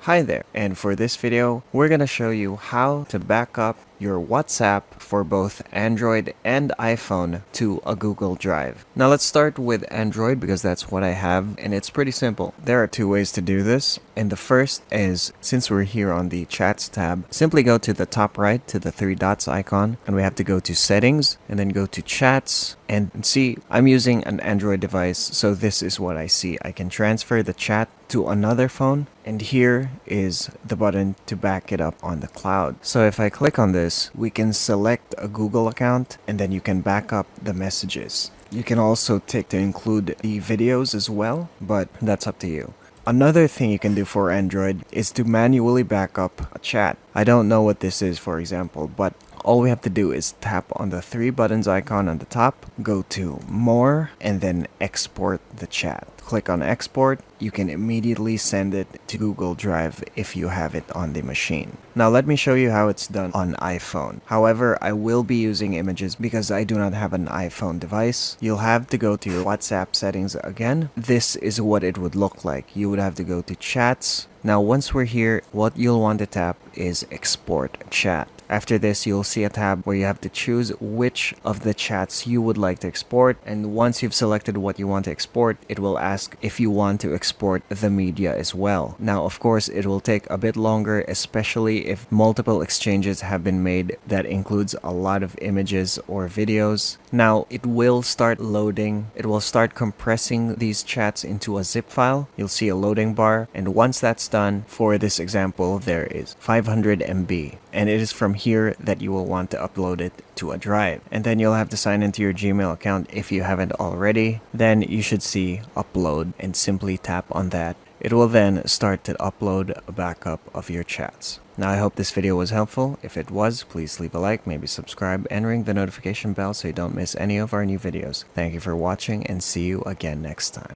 Hi there, and for this video, we're gonna show you how to back up your WhatsApp for both Android and iPhone to a Google Drive. Now let's start with Android because that's what I have, and it's pretty simple. There are two ways to do this, and the first is, since we're here on the Chats tab, simply go to the top right to the three dots icon, and we have to go to Settings, and then go to Chats, and see, I'm using an Android device, so this is what I see. I can transfer the chat to another phone, and here is the button to back it up on the cloud. So if I click on this, we can select a Google account, and then you can back up the messages. You can also tick to include the videos as well, but that's up to you. Another thing you can do for Android is to manually back up a chat. I don't know what this is, for example, but all we have to do is tap on the three buttons icon on the top, go to More, and then export the chat. Click on Export. You can immediately send it to Google Drive if you have it on the machine. Now let me show you how it's done on iPhone. However, I will be using images because I do not have an iPhone device. You'll have to go to your WhatsApp settings again. This is what it would look like. You would have to go to Chats. Now once we're here, what you'll want to tap is Export Chat. After this, you'll see a tab where you have to choose which of the chats you would like to export, and once you've selected what you want to export, it will ask if you want to export the media as well. Now, of course, it will take a bit longer, especially if multiple exchanges have been made that includes a lot of images or videos. Now, it will start loading. It will start compressing these chats into a zip file. You'll see a loading bar, and once that's done, for this example, there is 500 MB, and it is from here that you will want to upload it to a drive. And then you'll have to sign into your Gmail account if you haven't already. Then you should see upload and simply tap on that. It will then start to upload a backup of your chats. Now I hope this video was helpful. If it was, please leave a like, maybe subscribe, and ring the notification bell so you don't miss any of our new videos. Thank you for watching, and see you again next time.